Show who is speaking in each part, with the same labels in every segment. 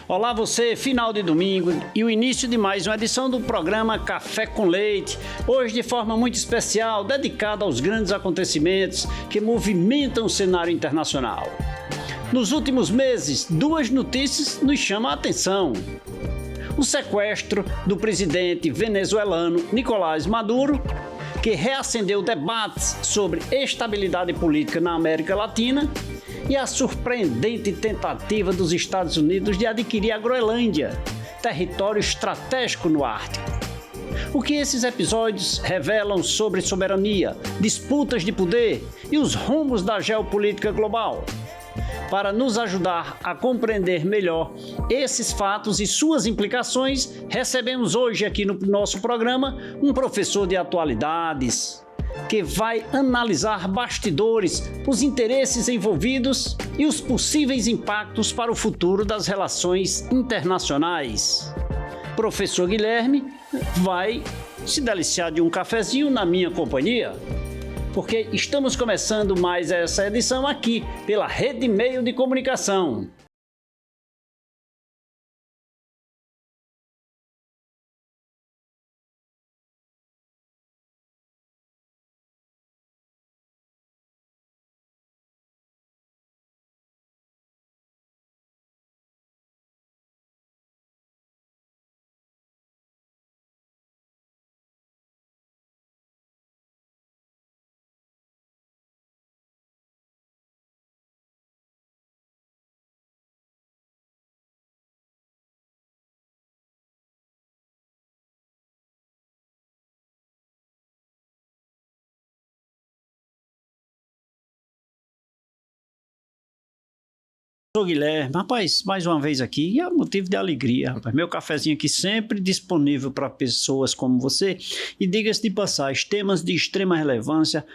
Speaker 1: Olá você, final de domingo e o início de mais uma edição do programa Café com Leite. Hoje de forma muito especial, dedicada aos grandes acontecimentos que movimentam o cenário internacional. Nos últimos meses, duas notícias nos chamam a atenção. O sequestro do presidente venezuelano Nicolás Maduro, que reacendeu debates sobre estabilidade política na América Latina, e a surpreendente tentativa dos Estados Unidos de adquirir a Groenlândia, território estratégico no Ártico. O que esses episódios revelam sobre soberania, disputas de poder e os rumos da geopolítica global? Para nos ajudar a compreender melhor esses fatos e suas implicações, recebemos hoje aqui no nosso programa um professor de atualidades, que vai analisar bastidores, os interesses envolvidos e os possíveis impactos para o futuro das relações internacionais. Professor Guilherme vai se deliciar de um cafezinho na minha companhia, porque estamos começando mais essa edição aqui pela Rede Meio de Comunicação. Professor Guilherme, rapaz, mais uma vez aqui, e é motivo de alegria, rapaz. Meu cafezinho aqui sempre disponível para pessoas como você. E diga-se de passagem, temas de extrema relevância,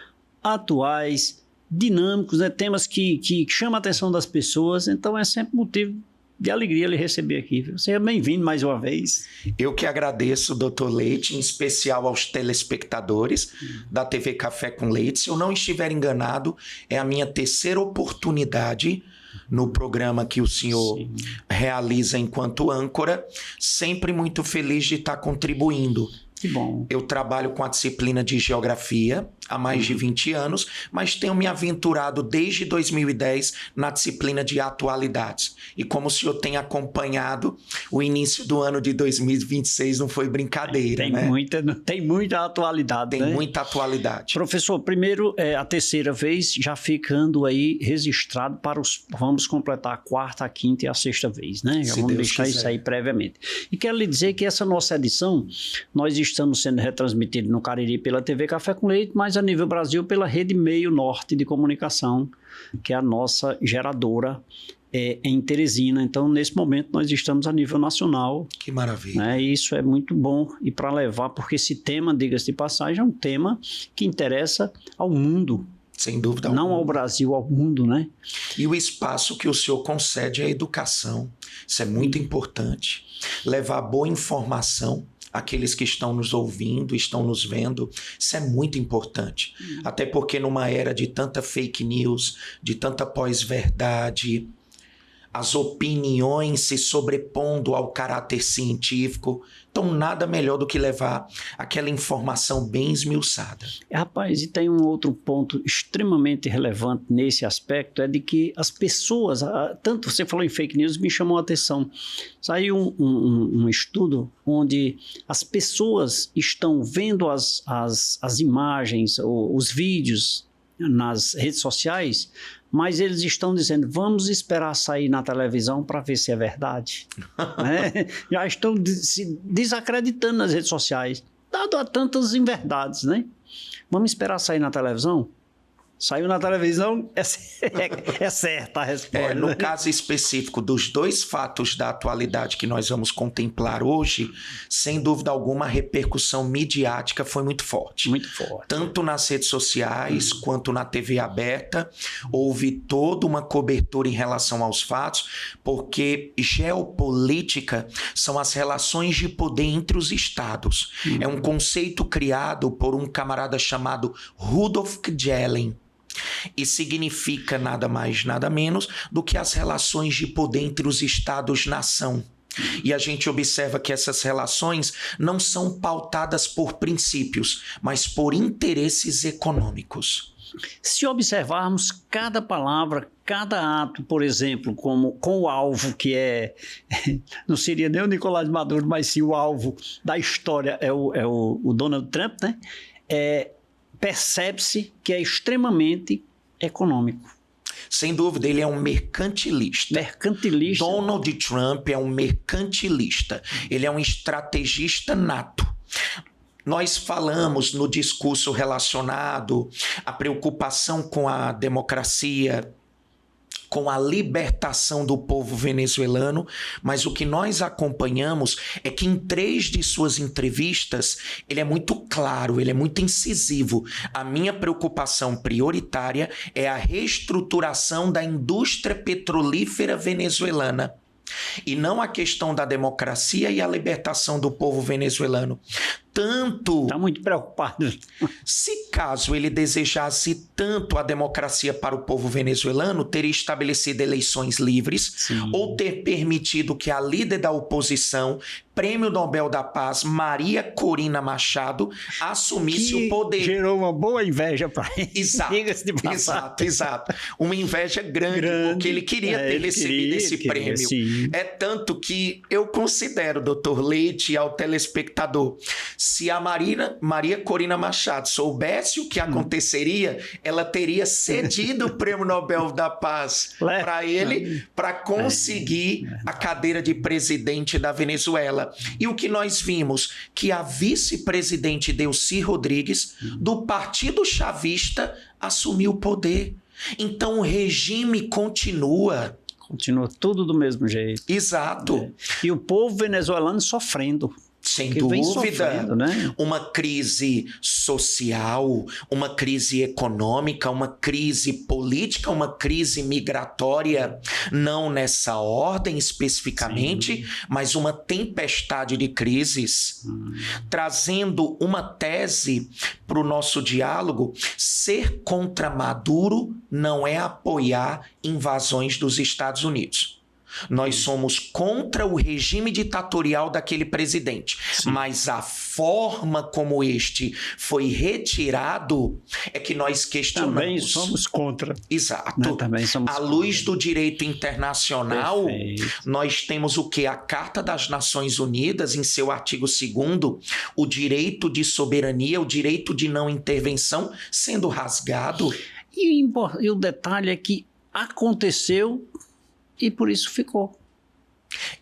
Speaker 1: atuais, dinâmicos, né? Temas que chamam a atenção das pessoas, então é sempre motivo de alegria lhe receber aqui. Seja bem-vindo mais uma vez.
Speaker 2: Eu que agradeço, Dr. Leite, em especial aos telespectadores da TV Café com Leite. Se eu não estiver enganado, é a minha terceira oportunidade no programa que o senhor realiza enquanto âncora. Sempre muito feliz de estar contribuindo.
Speaker 1: Que bom.
Speaker 2: Eu trabalho com a disciplina de Geografia há mais de 20 anos, mas tenho me aventurado desde 2010 na disciplina de Atualidades. E como o senhor tem acompanhado, o início do ano de 2026 não foi brincadeira,
Speaker 1: tem
Speaker 2: né?
Speaker 1: Tem muita atualidade,
Speaker 2: Tem muita atualidade.
Speaker 1: Professor, primeiro, a terceira vez, já ficando aí registrado para vamos completar a quarta, a quinta e a sexta vez, né? Já vamos deixar isso aí previamente. E quero lhe dizer que essa nossa edição, nós estamos sendo retransmitidos no Cariri pela TV Café com Leite, mas a nível Brasil pela Rede Meio Norte de Comunicação, que é a nossa geradora em Teresina. Então, nesse momento, nós estamos a nível nacional.
Speaker 2: Que maravilha.
Speaker 1: Né? E isso é muito bom e para levar, porque esse tema, diga-se de passagem, é um tema que interessa ao mundo.
Speaker 2: Sem dúvida alguma.
Speaker 1: Não ao Brasil, ao mundo, né?
Speaker 2: E o espaço que o senhor concede à educação. Isso é muito importante. Levar boa informação àqueles que estão nos ouvindo, estão nos vendo, isso é muito importante. Até porque numa era de tanta fake news, de tanta pós-verdade, as opiniões se sobrepondo ao caráter científico, então nada melhor do que levar aquela informação bem esmiuçada.
Speaker 1: Rapaz, e tem um outro ponto extremamente relevante nesse aspecto, é de que as pessoas, tanto você falou em fake news, me chamou a atenção. Saiu um estudo onde as pessoas estão vendo as imagens, os vídeos nas redes sociais, mas eles estão dizendo, vamos esperar sair na televisão para ver se é verdade. Né? Já estão se desacreditando nas redes sociais, dado a tantas inverdades, né? Vamos esperar sair na televisão? Saiu na televisão, é certa a resposta.
Speaker 2: No caso específico dos dois fatos da atualidade que nós vamos contemplar hoje, sem dúvida alguma, a repercussão midiática foi muito forte.
Speaker 1: Muito forte.
Speaker 2: Tanto nas redes sociais quanto na TV aberta, houve toda uma cobertura em relação aos fatos, porque geopolítica são as relações de poder entre os estados. É um conceito criado por um camarada chamado Rudolf Gehlen. e significa nada mais, nada menos do que as relações de poder entre os Estados-nação. E a gente observa que essas relações não são pautadas por princípios, mas por interesses econômicos.
Speaker 1: Se observarmos cada palavra, cada ato, por exemplo, como com o alvo que não seria nem o Nicolás Maduro, mas sim o alvo da história, é o Donald Trump, né? Percebe-se que é extremamente econômico.
Speaker 2: Sem dúvida, ele é um mercantilista.
Speaker 1: Mercantilista.
Speaker 2: Donald Trump é um mercantilista. Ele é um estrategista nato. Nós falamos no discurso relacionado à preocupação com a democracia, com a libertação do povo venezuelano, mas o que nós acompanhamos é que em 3 de suas entrevistas ele é muito claro, ele é muito incisivo. A minha preocupação prioritária é a reestruturação da indústria petrolífera venezuelana e não a questão da democracia e a libertação do povo venezuelano. Tanto...
Speaker 1: Está muito preocupado.
Speaker 2: Se caso ele desejasse tanto a democracia para o povo venezuelano, teria estabelecido eleições livres, sim, ou ter permitido que a líder da oposição, Prêmio Nobel da Paz, Maria Corina Machado, assumisse o poder.
Speaker 1: Gerou uma boa inveja para ele.
Speaker 2: Exato. Uma inveja grande, porque ele queria ter recebido esse prêmio. Sim. É tanto que eu considero, Dr. Leite, ao telespectador, se a Maria Corina Machado soubesse o que aconteceria, ela teria cedido o Prêmio Nobel da Paz para ele, para conseguir a cadeira de presidente da Venezuela. E o que nós vimos? Que a vice-presidente Delcy Rodrigues, do Partido Chavista, assumiu o poder. Então o regime continua.
Speaker 1: Continua tudo do mesmo jeito.
Speaker 2: Exato.
Speaker 1: E o povo venezuelano sofrendo.
Speaker 2: Sem dúvida, né? Uma crise social, uma crise econômica, uma crise política, uma crise migratória, não nessa ordem especificamente, sim, mas uma tempestade de crises, trazendo uma tese para o nosso diálogo: ser contra Maduro não é apoiar invasões dos Estados Unidos. Nós somos contra o regime ditatorial daquele presidente, sim, mas a forma como este foi retirado é que nós questionamos.
Speaker 1: Também somos contra.
Speaker 2: Exato.
Speaker 1: Né? Também somos
Speaker 2: à luz do direito internacional, perfeito, nós temos o quê? A Carta das Nações Unidas, em seu artigo 2º, o direito de soberania, o direito de não intervenção sendo rasgado.
Speaker 1: E o detalhe é que aconteceu e por isso ficou.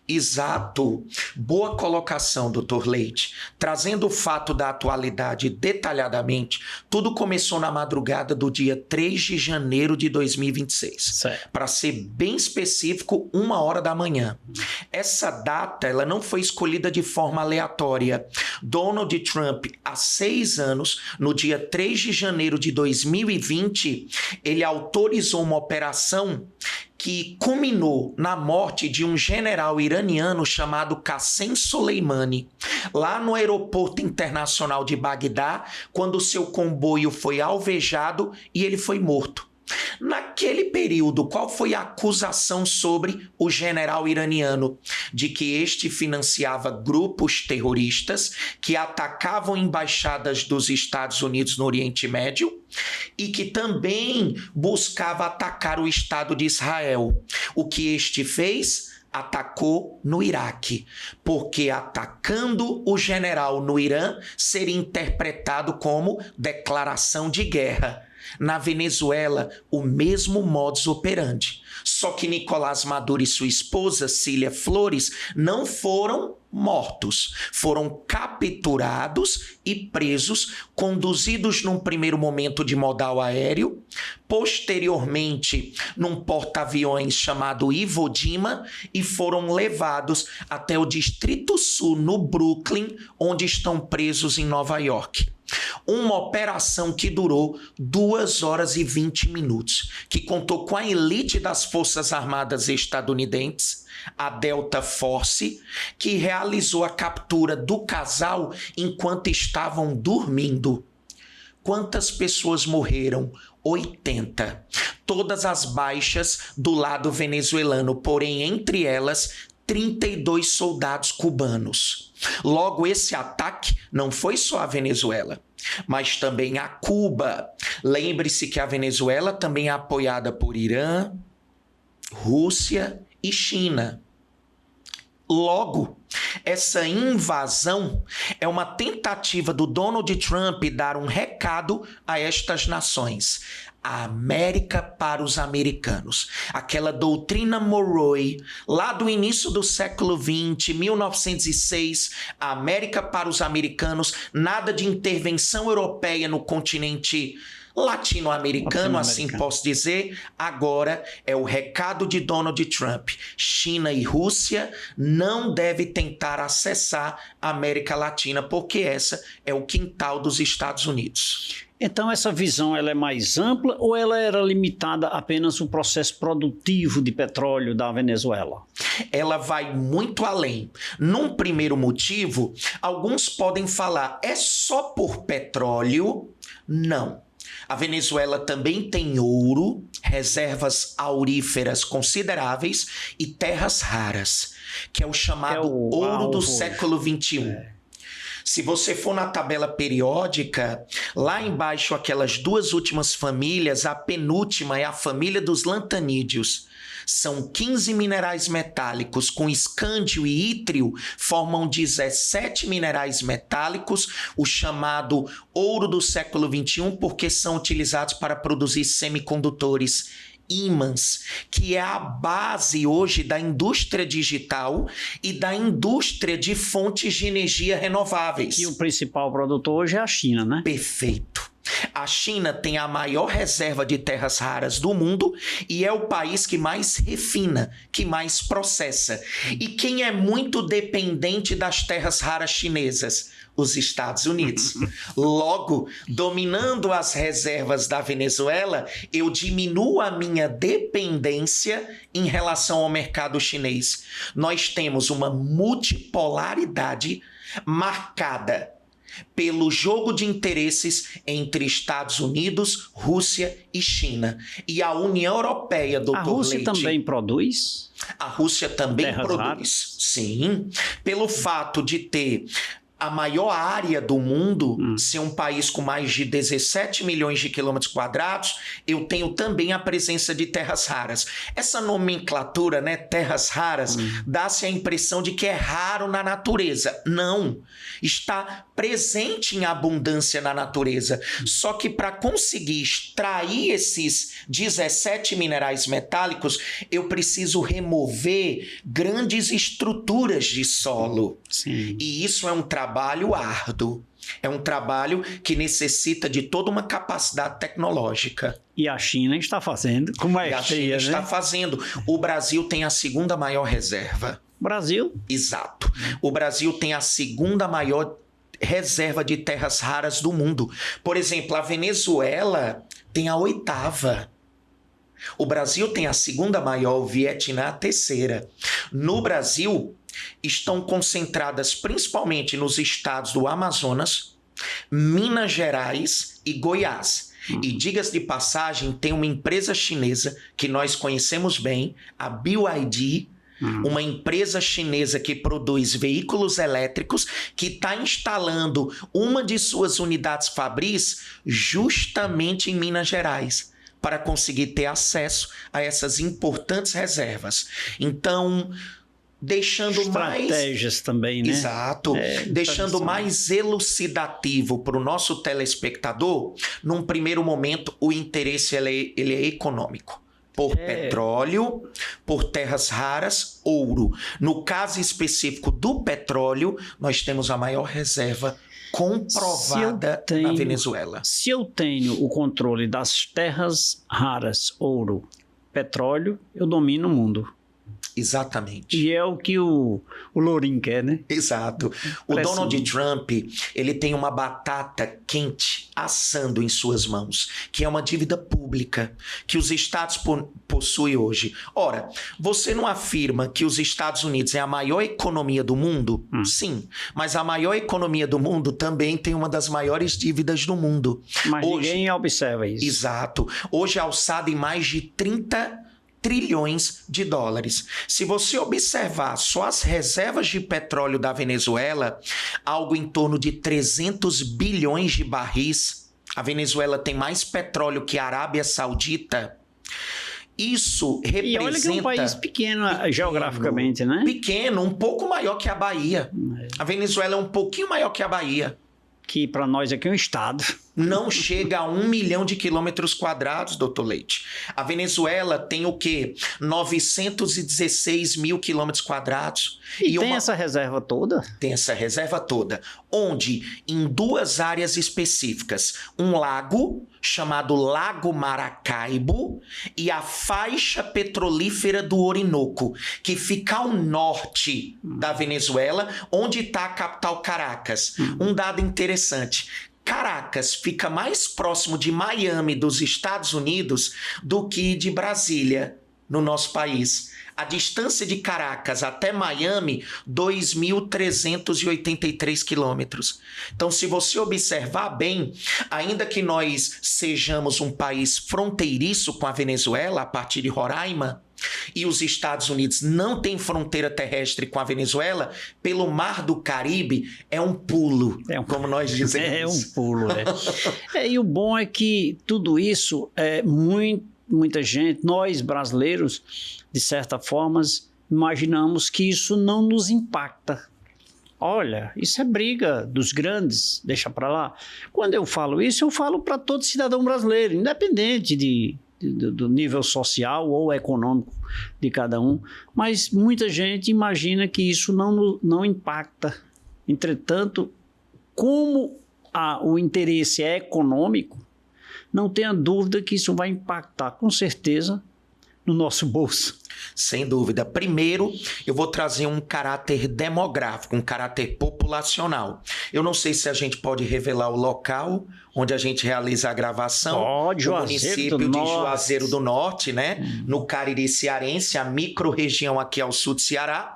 Speaker 2: Exato. Boa colocação, Dr. Leite. Trazendo o fato da atualidade detalhadamente, tudo começou na madrugada do dia 3 de janeiro de 2026. Para ser bem específico, 1h da manhã. Essa data ela não foi escolhida de forma aleatória. Donald Trump, há 6 anos, no dia 3 de janeiro de 2020, ele autorizou uma operação que culminou na morte de um general iraniano chamado Qassem Soleimani, lá no aeroporto internacional de Bagdá, quando seu comboio foi alvejado e ele foi morto. Naquele período, qual foi a acusação sobre o general iraniano? De que este financiava grupos terroristas que atacavam embaixadas dos Estados Unidos no Oriente Médio e que também buscava atacar o Estado de Israel. O que este fez? Atacou no Iraque, porque atacando o general no Irã seria interpretado como declaração de guerra. Na Venezuela, o mesmo modus operandi. Só que Nicolás Maduro e sua esposa, Cília Flores, não foram mortos. Foram capturados e presos, conduzidos num primeiro momento de modal aéreo, posteriormente num porta-aviões chamado Iwo Jima e foram levados até o Distrito Sul, no Brooklyn, onde estão presos em Nova York. Uma operação que durou 2 horas e 20 minutos, que contou com a elite das Forças Armadas estadunidenses, a Delta Force, que realizou a captura do casal enquanto estavam dormindo. Quantas pessoas morreram? 80. Todas as baixas do lado venezuelano, porém, entre elas, 32 soldados cubanos. Logo, esse ataque não foi só a Venezuela, mas também a Cuba. Lembre-se que a Venezuela também é apoiada por Irã, Rússia e China. Logo, essa invasão é uma tentativa do Donald Trump dar um recado a estas nações. A América para os americanos. Aquela doutrina Monroe, lá do início do século XX, 1906, a América para os americanos, nada de intervenção europeia no continente latino-americano, assim posso dizer. Agora é o recado de Donald Trump. China e Rússia não devem tentar acessar a América Latina, porque essa é o quintal dos Estados Unidos.
Speaker 1: Então essa visão ela é mais ampla ou ela era limitada apenas ao processo produtivo de petróleo da Venezuela?
Speaker 2: Ela vai muito além. Num primeiro motivo, alguns podem falar, é só por petróleo? Não. A Venezuela também tem ouro, reservas auríferas consideráveis e terras raras, que é o chamado ouro do século XXI. Se você for na tabela periódica, lá embaixo aquelas duas últimas famílias, a penúltima é a família dos lantanídeos. São 15 minerais metálicos com escândio e ítrio, formam 17 minerais metálicos, o chamado ouro do século XXI, porque são utilizados para produzir semicondutores, ímãs, que é a base hoje da indústria digital e da indústria de fontes de energia renováveis.
Speaker 1: E o principal produtor hoje é a China, né?
Speaker 2: Perfeito. A China tem a maior reserva de terras raras do mundo e é o país que mais refina, que mais processa. E quem é muito dependente das terras raras chinesas? Os Estados Unidos. Logo, dominando as reservas da Venezuela, eu diminuo a minha dependência em relação ao mercado chinês. Nós temos uma multipolaridade marcada pelo jogo de interesses entre Estados Unidos, Rússia e China. E a União Europeia, doutor Leite...
Speaker 1: A Rússia também produz?
Speaker 2: A Rússia também
Speaker 1: terras
Speaker 2: produz,
Speaker 1: raras?
Speaker 2: Sim. Pelo fato de ter a maior área do mundo, ser um país com mais de 17 milhões de quilômetros quadrados, eu tenho também a presença de terras raras. Essa nomenclatura, né, terras raras, dá-se a impressão de que é raro na natureza. Não, está presente em abundância na natureza. Só que para conseguir extrair esses 17 minerais metálicos, eu preciso remover grandes estruturas de solo.
Speaker 1: Sim.
Speaker 2: E isso é um trabalho árduo. É um trabalho que necessita de toda uma capacidade tecnológica.
Speaker 1: E a China está fazendo com maestria,
Speaker 2: E a China está fazendo. O Brasil tem a segunda maior reserva.
Speaker 1: Brasil?
Speaker 2: Exato. O Brasil tem a segunda maior reserva de terras raras do mundo. Por exemplo, a Venezuela tem a 8ª. O Brasil tem a segunda maior, o Vietnã a 3ª. No Brasil, estão concentradas principalmente nos estados do Amazonas, Minas Gerais e Goiás. E diga-se de passagem, tem uma empresa chinesa que nós conhecemos bem, a BYD, uma empresa chinesa que produz veículos elétricos, que está instalando uma de suas unidades fabris justamente em Minas Gerais, para conseguir ter acesso a essas importantes reservas. Então, deixando
Speaker 1: estratégias
Speaker 2: mais...
Speaker 1: também, né?
Speaker 2: Exato. Deixando mais elucidativo para o nosso telespectador, num primeiro momento, o interesse ele é econômico. Por petróleo, por terras raras, ouro. No caso específico do petróleo, nós temos a maior reserva comprovada na Venezuela.
Speaker 1: Se eu tenho o controle das terras raras, ouro, petróleo, eu domino o mundo.
Speaker 2: Exatamente.
Speaker 1: E é o que o Lourinho quer, né?
Speaker 2: Exato. O Donald Trump, ele tem uma batata quente assando em suas mãos, que é uma dívida pública que os Estados possuem hoje. Ora, você não afirma que os Estados Unidos é a maior economia do mundo? Sim, mas a maior economia do mundo também tem uma das maiores dívidas do mundo.
Speaker 1: Mas
Speaker 2: hoje,
Speaker 1: ninguém observa isso.
Speaker 2: Exato. Hoje é alçada em mais de 30 trilhões de dólares. Se você observar só as reservas de petróleo da Venezuela, algo em torno de 300 bilhões de barris. A Venezuela tem mais petróleo que a Arábia Saudita. Isso representa...
Speaker 1: E olha que é um país pequeno geograficamente, né?
Speaker 2: Pequeno, um pouco maior que a Bahia. A Venezuela é um pouquinho maior que a Bahia.
Speaker 1: Que para nós aqui é um estado.
Speaker 2: Não chega a 1 milhão de quilômetros quadrados, doutor Leite. A Venezuela tem o quê? 916 mil quilômetros quadrados.
Speaker 1: E tem essa reserva toda?
Speaker 2: Tem essa reserva toda. Onde, em 2 áreas específicas, um lago chamado Lago Maracaibo e a faixa petrolífera do Orinoco, que fica ao norte da Venezuela, onde está a capital Caracas. Um dado interessante. Caracas fica mais próximo de Miami, dos Estados Unidos, do que de Brasília, no nosso país. A distância de Caracas até Miami, 2.383 quilômetros. Então, se você observar bem, ainda que nós sejamos um país fronteiriço com a Venezuela, a partir de Roraima, e os Estados Unidos não têm fronteira terrestre com a Venezuela, pelo Mar do Caribe é um pulo, como nós dizemos.
Speaker 1: É um pulo, e o bom é que tudo isso é muita gente, nós brasileiros, de certa forma, imaginamos que isso não nos impacta. Olha, isso é briga dos grandes, deixa para lá. Quando eu falo isso, eu falo para todo cidadão brasileiro, independente do nível social ou econômico de cada um, mas muita gente imagina que isso não impacta. Entretanto, como o interesse é econômico, não tenha dúvida que isso vai impactar, com certeza, no nosso bolso.
Speaker 2: Sem dúvida. Primeiro, eu vou trazer um caráter demográfico, um caráter populacional. Eu não sei se a gente pode revelar o local onde a gente realiza a gravação.
Speaker 1: Pode,
Speaker 2: o município de Juazeiro do Norte, né? No Cariri Cearense, a micro-região aqui ao sul do Ceará.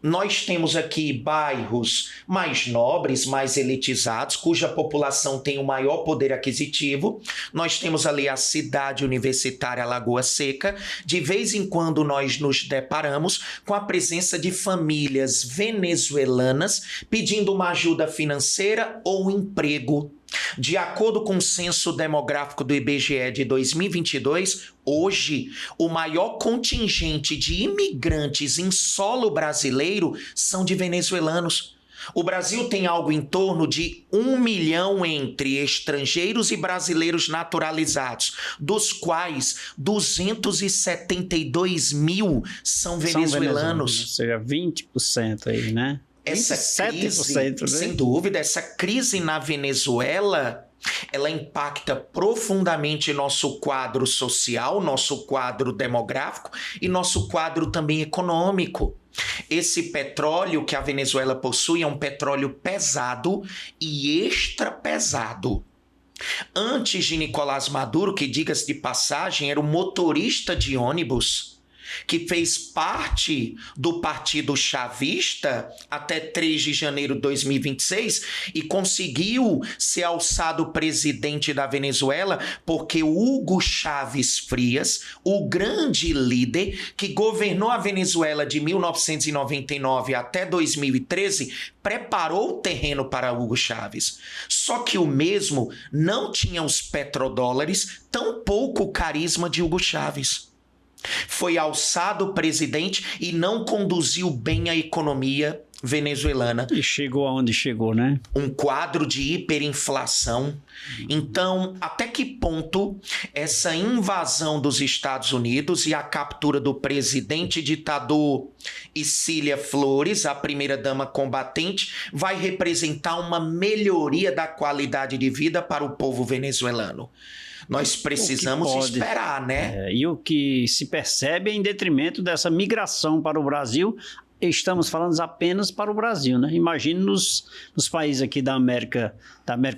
Speaker 2: Nós temos aqui bairros mais nobres, mais elitizados, cuja população tem o maior poder aquisitivo. Nós temos ali a cidade universitária Lagoa Seca. De vez em quando nós nos deparamos com a presença de famílias venezuelanas pedindo uma ajuda financeira ou emprego. De acordo com o censo demográfico do IBGE de 2022, hoje o maior contingente de imigrantes em solo brasileiro são de venezuelanos. O Brasil tem algo em torno de 1 milhão entre estrangeiros e brasileiros naturalizados, dos quais 272 mil são venezuelanos.
Speaker 1: Ou seja, 20% aí, né?
Speaker 2: Essa
Speaker 1: 27%,
Speaker 2: crise, sem dúvida, essa crise na Venezuela, ela impacta profundamente nosso quadro social, nosso quadro demográfico e nosso quadro também econômico. Esse petróleo que a Venezuela possui é um petróleo pesado e extra pesado. Antes de Nicolás Maduro, que diga-se de passagem, era um motorista de ônibus, que fez parte do Partido Chavista até 3 de janeiro de 2026 e conseguiu ser alçado presidente da Venezuela porque Hugo Chávez Frias, o grande líder que governou a Venezuela de 1999 até 2013, preparou o terreno para Hugo Chávez. Só que o mesmo não tinha os petrodólares, tampouco o carisma de Hugo Chávez. Foi alçado presidente e não conduziu bem a economia venezuelana.
Speaker 1: E chegou aonde chegou, né?
Speaker 2: Um quadro de hiperinflação. Então, até que ponto essa invasão dos Estados Unidos e a captura do presidente ditador Isília Flores, a primeira-dama combatente, vai representar uma melhoria da qualidade de vida para o povo venezuelano? Nós precisamos esperar, né?
Speaker 1: E o que se percebe é em detrimento dessa migração para o Brasil. Estamos falando apenas para o Brasil, né? Imagine nos países aqui da América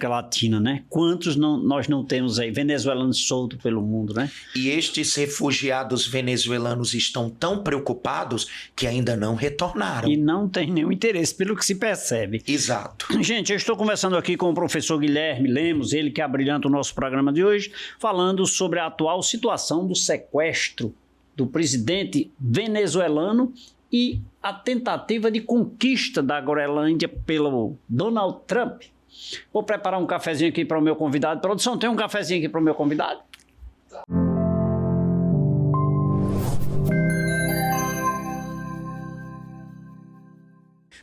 Speaker 1: Latina, né? Quantos nós não temos aí venezuelanos soltos pelo mundo, né?
Speaker 2: E estes refugiados venezuelanos estão tão preocupados que ainda não retornaram.
Speaker 1: E não tem nenhum interesse, pelo que se percebe.
Speaker 2: Exato.
Speaker 1: Gente, eu estou conversando aqui com o professor Guilherme Lemos, ele que abrilhanta o nosso programa de hoje, falando sobre a atual situação do sequestro do presidente venezuelano e a tentativa de conquista da Groenlândia pelo Donald Trump. Vou preparar um cafezinho aqui para o meu convidado. Produção, tem um cafezinho aqui para o meu convidado? Tá.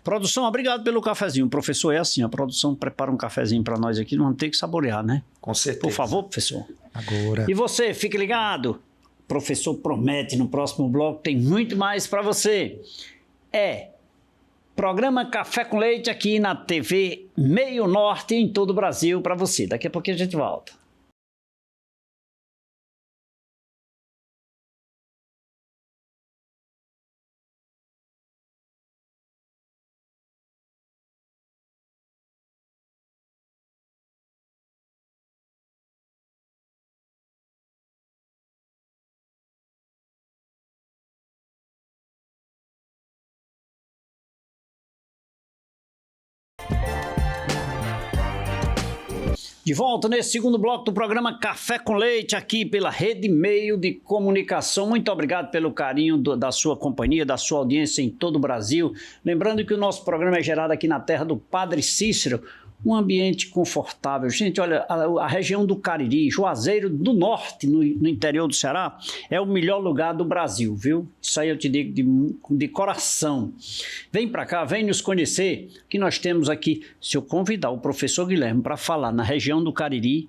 Speaker 1: Produção, obrigado pelo cafezinho. O professor é assim, a produção prepara um cafezinho para nós aqui, vamos ter que saborear, né?
Speaker 2: Com certeza.
Speaker 1: Por favor, professor.
Speaker 2: Agora.
Speaker 1: E você, fique ligado. O professor promete, no próximo bloco tem muito mais para você. Programa Café com Leite aqui na TV Meio Norte em todo o Brasil para você. Daqui a pouquinho a gente volta. De volta nesse segundo bloco do programa Café com Leite, aqui pela Rede Meio de Comunicação. Muito obrigado pelo carinho da sua companhia, da sua audiência em todo o Brasil. Lembrando que o nosso programa é gerado aqui na terra do Padre Cícero, um ambiente confortável. Gente, olha, a região do Cariri, Juazeiro do Norte, no interior do Ceará, é o melhor lugar do Brasil, viu? Isso aí eu te digo de coração. Vem para cá, vem nos conhecer, que nós temos aqui, se eu convidar o professor Guilherme para falar na região do Cariri,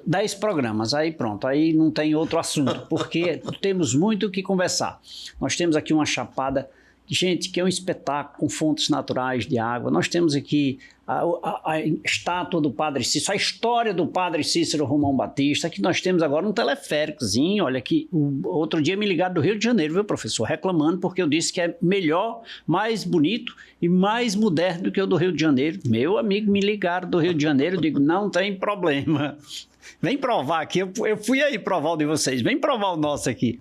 Speaker 1: 10 programas, aí pronto, aí não tem outro assunto, porque temos muito o que conversar. Nós temos aqui uma chapada, gente, que é um espetáculo com fontes naturais de água. Nós temos aqui a estátua do Padre Cícero, a história do Padre Cícero Romão Batista, que nós temos agora um teleféricozinho. Olha aqui, outro dia me ligaram do Rio de Janeiro, viu, professor? Reclamando porque eu disse que é melhor, mais bonito e mais moderno do que o do Rio de Janeiro. Meu amigo, me ligaram do Rio de Janeiro, eu digo, não tem problema. Vem provar aqui, eu fui aí provar o de vocês, vem provar o nosso aqui.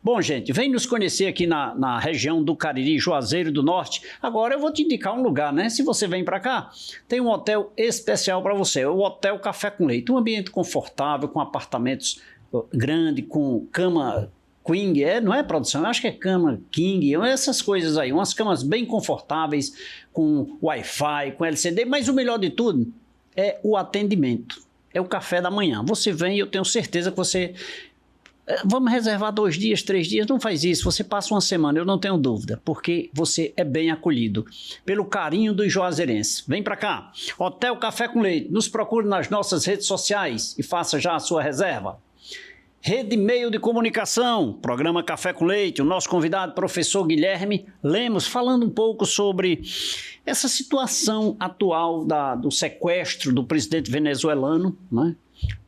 Speaker 1: Bom, gente, vem nos conhecer aqui na região do Cariri, Juazeiro do Norte. Agora eu vou te indicar um lugar, né? Se você vem para cá, tem um hotel especial para você, o Hotel Café com Leite. Um ambiente confortável, com apartamentos grandes, com cama queen, não é, produção? Eu acho que é cama king, essas coisas aí, umas camas bem confortáveis, com Wi-Fi, com LCD, mas o melhor de tudo é o atendimento. É o café da manhã. Você vem e eu tenho certeza que você... Vamos reservar 2 dias, 3 dias, não faz isso. Você passa uma semana, eu não tenho dúvida, porque você é bem acolhido pelo carinho dos juazeirenses. Vem para cá, Hotel Café com Leite. Nos procure nas nossas redes sociais e faça já a sua reserva. Rede Meio de Comunicação, programa Café com Leite, o nosso convidado, professor Guilherme Lemos, falando um pouco sobre essa situação atual do sequestro do presidente venezuelano, né,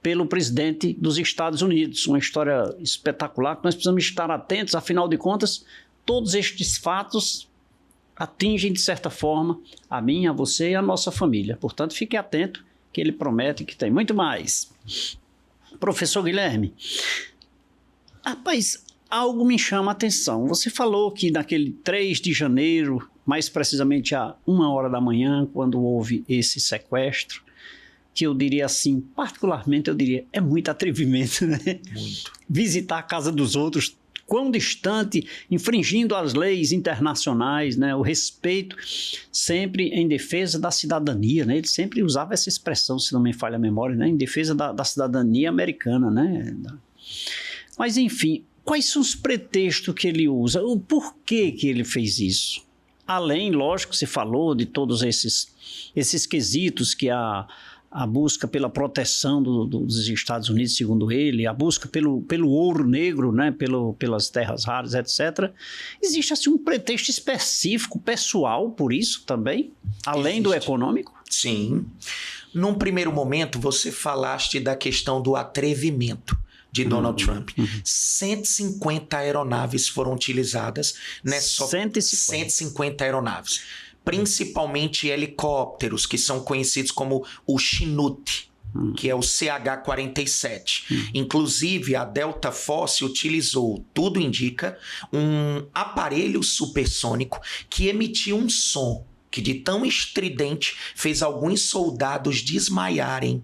Speaker 1: pelo presidente dos Estados Unidos. Uma história espetacular que nós precisamos estar atentos, afinal de contas, todos estes fatos atingem, de certa forma, a mim, a você e a nossa família. Portanto, fique atento, que ele promete que tem muito mais. Professor Guilherme, rapaz, algo me chama a atenção. Você falou que naquele 3 de janeiro, mais precisamente a 1h da manhã, quando houve esse sequestro, que eu diria assim, particularmente eu diria, é muito atrevimento, né?
Speaker 2: Muito.
Speaker 1: Visitar a casa dos outros, quão distante, infringindo as leis internacionais, né? O respeito sempre em defesa da cidadania, né? Ele sempre usava essa expressão, se não me falha a memória, né? Em defesa da cidadania americana, né? Mas, enfim, quais são os pretextos que ele usa? O porquê que ele fez isso? Além, lógico, você falou de todos esses quesitos que a busca pela proteção dos Estados Unidos, segundo ele, a busca pelo ouro negro, né, pelas terras raras, etc. Existe assim, um pretexto específico, pessoal, por isso também, além do econômico?
Speaker 2: Sim. Num primeiro momento, você falaste da questão do atrevimento de Donald Trump. 150 aeronaves foram utilizadas, né? 150 aeronaves. Principalmente helicópteros, que são conhecidos como o Chinook, que é o CH-47. Inclusive, a Delta Force utilizou, tudo indica, um aparelho supersônico que emitia um som que, de tão estridente, fez alguns soldados desmaiarem,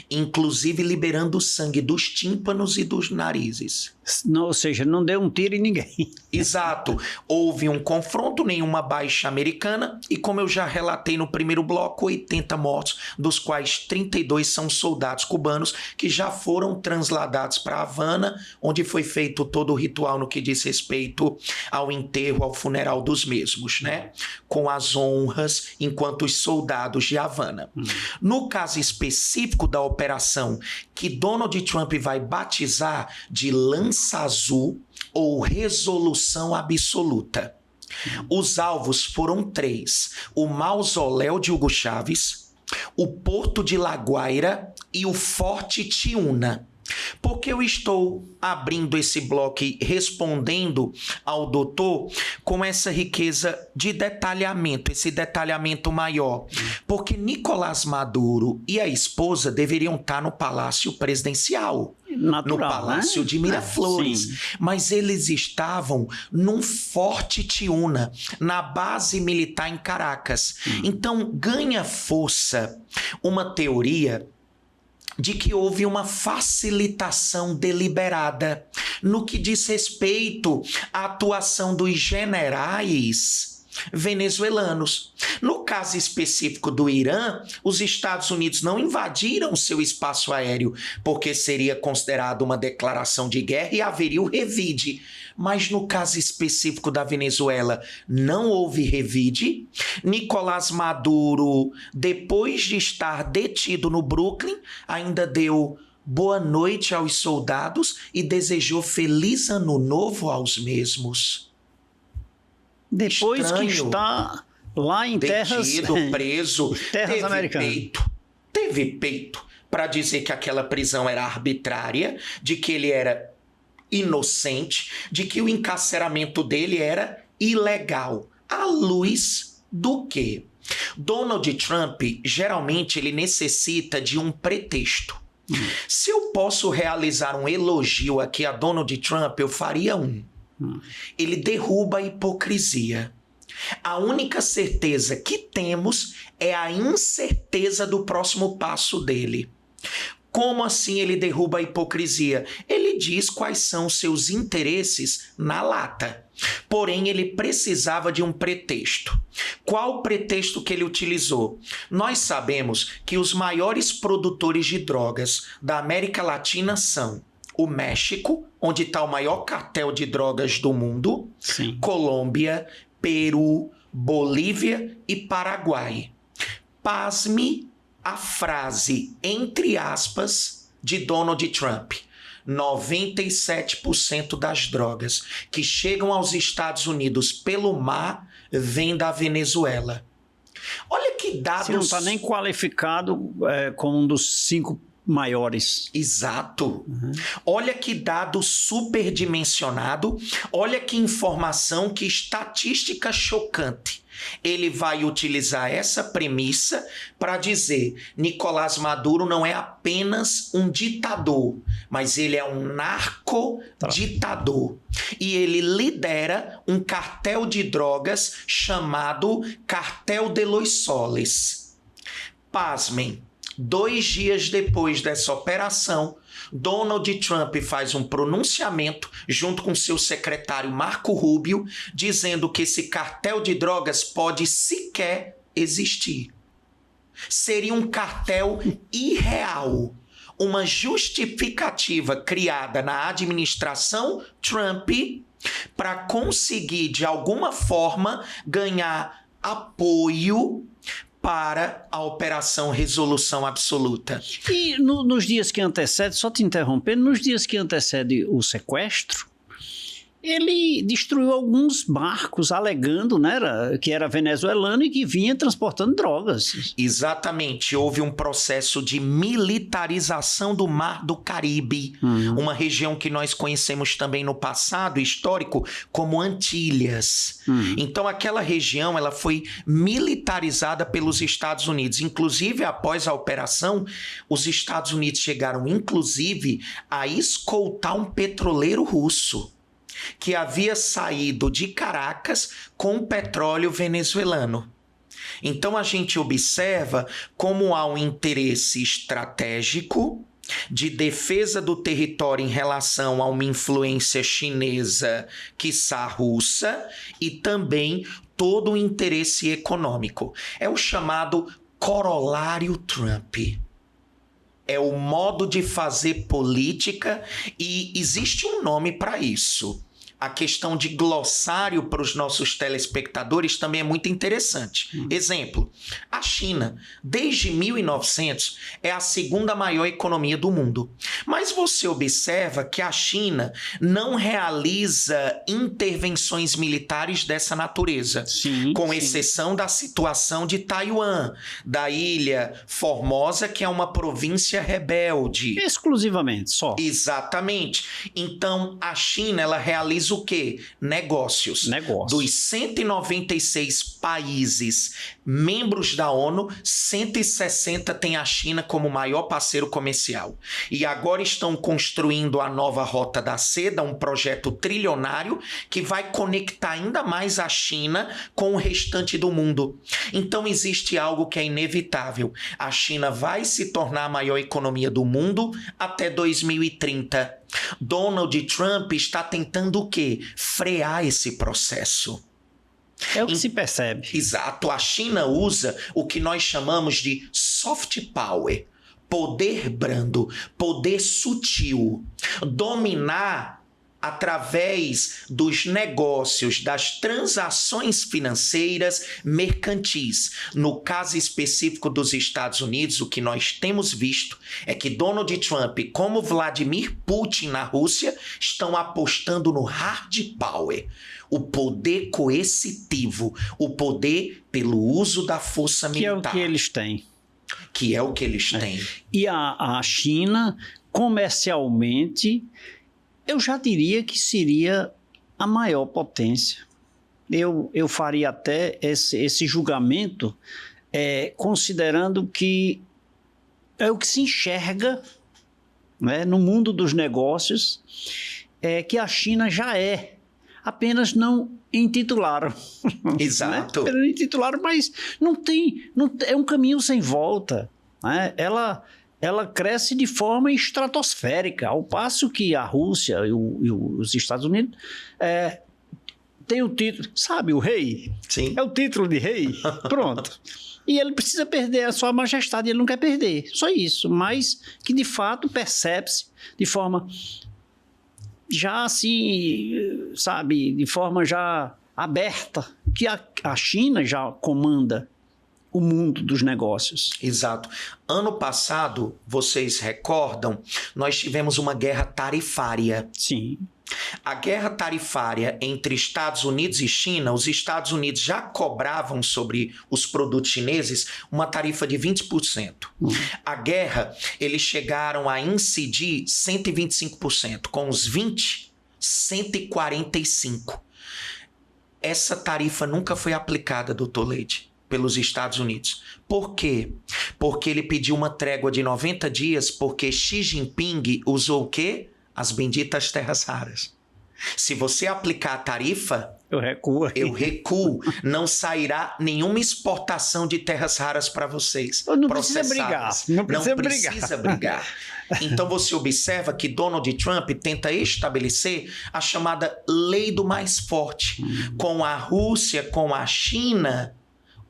Speaker 2: inclusive liberando sangue dos tímpanos e dos narizes.
Speaker 1: Não, ou seja, não deu um tiro em ninguém.
Speaker 2: Exato. Houve um confronto, nenhuma baixa americana, e como eu já relatei no primeiro bloco, 80 mortos, dos quais 32 são soldados cubanos que já foram transladados para Havana, onde foi feito todo o ritual no que diz respeito ao enterro, ao funeral dos mesmos, né? Com as honras enquanto os soldados de Havana. No caso específico da operação que Donald Trump vai batizar de Lança Azul ou Resolução Absoluta. Os alvos foram 3: o mausoléu de Hugo Chávez, o Porto de La Guaira e o Forte Tiúna. Por que eu estou abrindo esse bloco e respondendo ao doutor com essa riqueza de detalhamento, esse detalhamento maior? Porque Nicolás Maduro e a esposa deveriam estar no Palácio Presidencial.
Speaker 1: Natural,
Speaker 2: no Palácio, né? De Miraflores. Mas eles estavam num Forte Tiúna, na base militar em Caracas. Então ganha força uma teoria de que houve uma facilitação deliberada no que diz respeito à atuação dos generais venezuelanos. No caso específico do Irã, os Estados Unidos não invadiram seu espaço aéreo, porque seria considerado uma declaração de guerra e haveria o revide. Mas no caso específico da Venezuela, não houve revide. Nicolás Maduro, depois de estar detido no Brooklyn, ainda deu boa noite aos soldados e desejou feliz ano novo aos mesmos.
Speaker 1: Depois
Speaker 2: Estranho.
Speaker 1: Que está lá em
Speaker 2: detido, preso,
Speaker 1: terras americanas.
Speaker 2: Teve peito para dizer que aquela prisão era arbitrária, de que ele era inocente, de que o encarceramento dele era ilegal. À luz do quê? Donald Trump, geralmente, ele necessita de um pretexto. Se eu posso realizar um elogio aqui a Donald Trump, eu faria um. Ele derruba a hipocrisia. A única certeza que temos é a incerteza do próximo passo dele. Como assim ele derruba a hipocrisia? Ele diz quais são os seus interesses na lata. Porém, ele precisava de um pretexto. Qual o pretexto que ele utilizou? Nós sabemos que os maiores produtores de drogas da América Latina são o México, onde está o maior cartel de drogas do mundo,
Speaker 1: Sim.
Speaker 2: Colômbia, Peru, Bolívia e Paraguai. Pasme a frase, entre aspas, de Donald Trump. 97% das drogas que chegam aos Estados Unidos pelo mar vêm da Venezuela. Olha que dados...
Speaker 1: Você não está nem qualificado como um dos 5 maiores.
Speaker 2: Exato. Olha que dado superdimensionado, olha que informação, que estatística chocante. Ele vai utilizar essa premissa para dizer: Nicolás Maduro não é apenas um ditador, mas ele é um narcoditador. E ele lidera um cartel de drogas chamado Cartel de los Soles. Pasmem. 2 dias depois dessa operação, Donald Trump faz um pronunciamento junto com seu secretário Marco Rubio, dizendo que esse cartel de drogas pode sequer existir. Seria um cartel irreal, uma justificativa criada na administração Trump para conseguir, de alguma forma, ganhar apoio para a Operação Resolução Absoluta.
Speaker 1: E nos dias que antecedem, só te interrompendo, nos dias que antecedem o sequestro, ele destruiu alguns barcos, alegando, né, que era venezuelano e que vinha transportando drogas.
Speaker 2: Exatamente. Houve um processo de militarização do Mar do Caribe, uma região que nós conhecemos também no passado histórico como Antilhas. Então, aquela região ela foi militarizada pelos Estados Unidos. Inclusive, após a operação, os Estados Unidos chegaram, inclusive, a escoltar um petroleiro russo que havia saído de Caracas com petróleo venezuelano. Então a gente observa como há um interesse estratégico de defesa do território em relação a uma influência chinesa, quiçá russa, e também todo o interesse econômico. É o chamado corolário Trump. É o modo de fazer política e existe um nome para isso. A questão de glossário para os nossos telespectadores também é muito interessante. Exemplo, a China, desde 1900, é a segunda maior economia do mundo. Mas você observa que a China não realiza intervenções militares dessa natureza, com exceção da situação de Taiwan, da ilha Formosa, que é uma província rebelde.
Speaker 1: Exclusivamente, só.
Speaker 2: Exatamente. Então, a China, ela realiza o quê? Negócios. Dos 196 países membros da ONU, 160 tem a China como maior parceiro comercial. E agora estão construindo a nova Rota da Seda, um projeto trilionário que vai conectar ainda mais a China com o restante do mundo. Então existe algo que é inevitável. A China vai se tornar a maior economia do mundo até 2030. Donald Trump está tentando o quê? Frear esse processo.
Speaker 1: É o que se percebe.
Speaker 2: Exato. A China usa o que nós chamamos de soft power. Poder brando, poder sutil. Dominar através dos negócios, das transações financeiras mercantis. No caso específico dos Estados Unidos, o que nós temos visto é que Donald Trump, como Vladimir Putin na Rússia, estão apostando no hard power, o poder coercitivo, o poder pelo uso da força militar.
Speaker 1: Que é o que eles têm.
Speaker 2: Que é o que eles têm.
Speaker 1: E a China, comercialmente, eu já diria que seria a maior potência. Eu faria até esse julgamento considerando que é o que se enxerga, né, no mundo dos negócios, que a China já é. Apenas não intitularam.
Speaker 2: Exato.
Speaker 1: Né? Intitularam, mas não tem, é um caminho sem volta. Né? Ela cresce de forma estratosférica, ao passo que a Rússia e os Estados Unidos têm o título, sabe, o rei?
Speaker 2: Sim.
Speaker 1: É o título de rei, pronto. E ele precisa perder a sua majestade, ele não quer perder, só isso. Mas que, de fato, percebe-se de forma já assim, sabe, de forma já aberta, que a China já comanda o mundo dos negócios.
Speaker 2: Exato. Ano passado, vocês recordam, nós tivemos uma guerra tarifária.
Speaker 1: Sim.
Speaker 2: A guerra tarifária entre Estados Unidos e China, os Estados Unidos já cobravam sobre os produtos chineses uma tarifa de 20%. A guerra, eles chegaram a incidir 125%, com os 20%, 145%. Essa tarifa nunca foi aplicada, doutor Leite, pelos Estados Unidos. Por quê? Porque ele pediu uma trégua de 90 dias, porque Xi Jinping usou o quê? As benditas terras raras. Se você aplicar a tarifa, eu recuo. Não sairá nenhuma exportação de terras raras para vocês.
Speaker 1: Não precisa brigar. Não precisa
Speaker 2: brigar. Então você observa que Donald Trump tenta estabelecer a chamada lei do mais forte. Com a Rússia, com a China,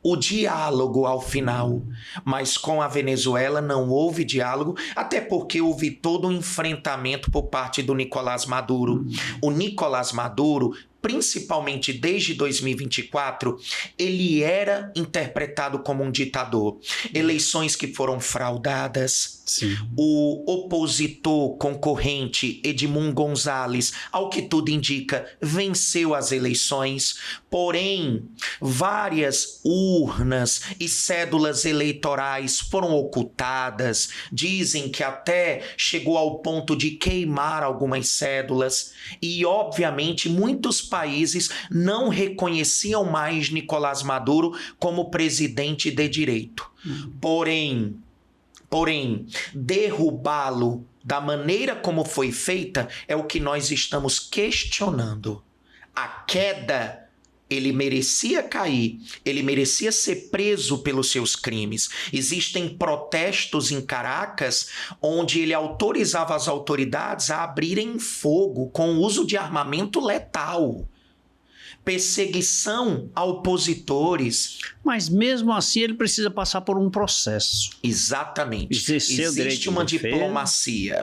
Speaker 2: o diálogo ao final, mas com a Venezuela não houve diálogo, até porque houve todo um enfrentamento por parte do Nicolás Maduro. O Nicolás Maduro principalmente desde 2024, ele era interpretado como um ditador. Eleições que foram fraudadas.
Speaker 1: Sim.
Speaker 2: O opositor concorrente Edmundo Gonzalez, ao que tudo indica, venceu as eleições, porém, várias urnas e cédulas eleitorais foram ocultadas. Dizem que até chegou ao ponto de queimar algumas cédulas e, obviamente, muitos países não reconheciam mais Nicolás Maduro como presidente de direito. Porém, derrubá-lo da maneira como foi feita é o que nós estamos questionando. A queda, ele merecia cair, ele merecia ser preso pelos seus crimes. Existem protestos em Caracas onde ele autorizava as autoridades a abrirem fogo com o uso de armamento letal. Perseguição a opositores.
Speaker 1: Mas mesmo assim ele precisa passar por um processo.
Speaker 2: Exatamente.
Speaker 1: Existe
Speaker 2: uma diplomacia.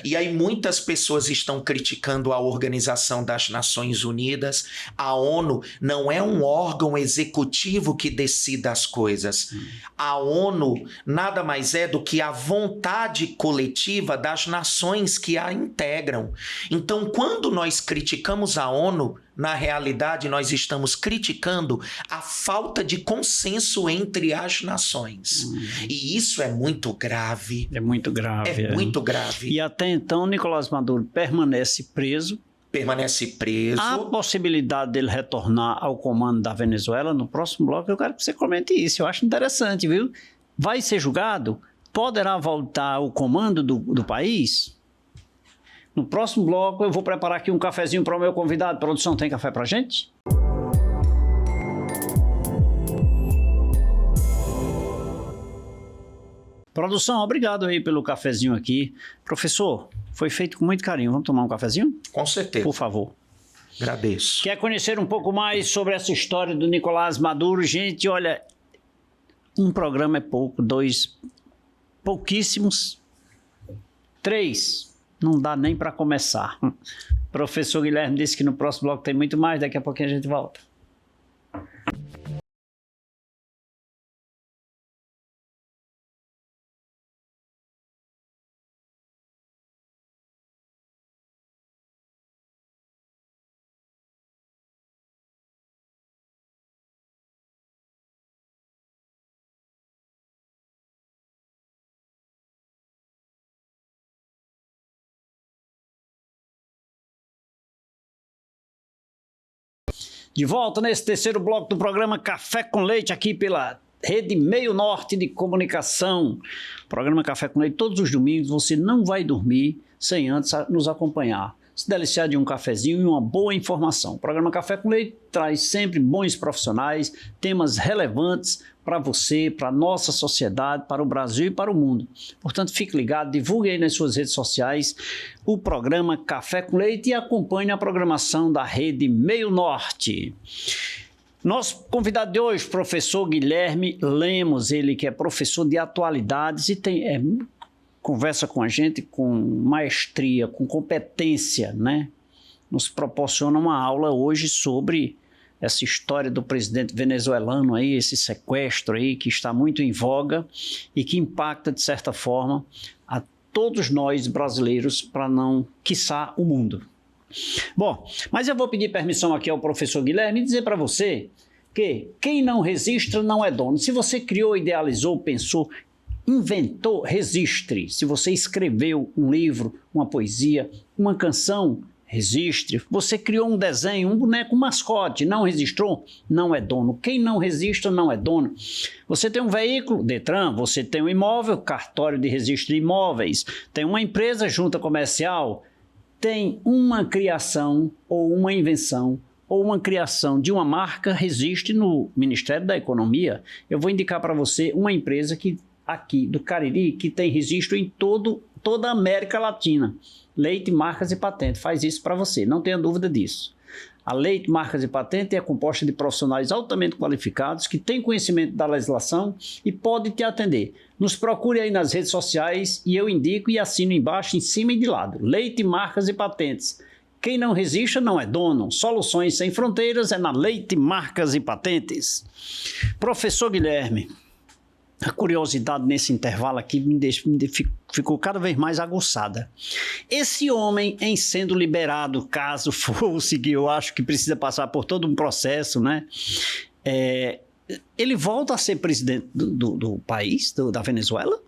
Speaker 2: E aí muitas pessoas estão criticando a Organização das Nações Unidas. A ONU não é um órgão executivo que decida as coisas. A ONU nada mais é do que a vontade coletiva das nações que a integram. Então, quando nós criticamos a ONU, na realidade, nós estamos criticando a falta de consenso entre as nações. E isso é muito grave.
Speaker 1: É muito grave.
Speaker 2: É muito grave.
Speaker 1: E até então, Nicolás Maduro permanece preso. Há a possibilidade dele retornar ao comando da Venezuela. No próximo bloco eu quero que você comente isso. Eu acho interessante, viu? Vai ser julgado? Poderá voltar ao comando do país? No próximo bloco eu vou preparar aqui um cafezinho para o meu convidado. A produção tem café para a gente? Produção, obrigado aí pelo cafezinho aqui. Professor, foi feito com muito carinho. Vamos tomar um cafezinho?
Speaker 2: Com certeza.
Speaker 1: Por favor.
Speaker 2: Agradeço.
Speaker 1: Quer conhecer um pouco mais sobre essa história do Nicolás Maduro? Gente, olha, um programa é pouco, 2, pouquíssimos, 3, não dá nem para começar. Professor Guilherme disse que no próximo bloco tem muito mais, daqui a pouquinho a gente volta. De volta nesse terceiro bloco do programa Café com Leite, aqui pela Rede Meio Norte de Comunicação. Programa Café com Leite, todos os domingos. Você não vai dormir sem antes nos acompanhar. Se deliciar de um cafezinho e uma boa informação. O programa Café com Leite traz sempre bons profissionais, temas relevantes para você, para a nossa sociedade, para o Brasil e para o mundo. Portanto, fique ligado, divulgue aí nas suas redes sociais o programa Café com Leite e acompanhe a programação da Rede Meio Norte. Nosso convidado de hoje, professor Guilherme Lemos, ele que é professor de atualidades e conversa com a gente com maestria, com competência, né? Nos proporciona uma aula hoje sobre essa história do presidente venezuelano aí, esse sequestro aí que está muito em voga e que impacta, de certa forma, a todos nós brasileiros, para não, quiçá, o mundo. Bom, mas eu vou pedir permissão aqui ao professor Guilherme e dizer para você que quem não registra não é dono. Se você criou, idealizou, pensou, inventou, registre. Se você escreveu um livro, uma poesia, uma canção, registre. Você criou um desenho, um boneco, um mascote, não registrou? Não é dono. Quem não registra não é dono. Você tem um veículo, Detran, você tem um imóvel, cartório de registro de imóveis, tem uma empresa, junta comercial, tem uma criação ou uma invenção ou uma criação de uma marca, registre no Ministério da Economia. Eu vou indicar para você uma empresa aqui do Cariri que tem registro em toda a América Latina. Leite, Marcas e Patentes faz isso para você, não tenha dúvida disso. A Leite, Marcas e Patentes é composta de profissionais altamente qualificados que têm conhecimento da legislação e pode te atender. Nos procure aí nas redes sociais e eu indico e assino embaixo, em cima e de lado. Leite, Marcas e Patentes. Quem não registra não é dono. Soluções Sem Fronteiras é na Leite Marcas e Patentes. Professor Guilherme, a curiosidade nesse intervalo aqui ficou cada vez mais aguçada. Esse homem, em sendo liberado, caso fosse, que eu acho que precisa passar por todo um processo, né? Ele volta a ser presidente do país, da Venezuela?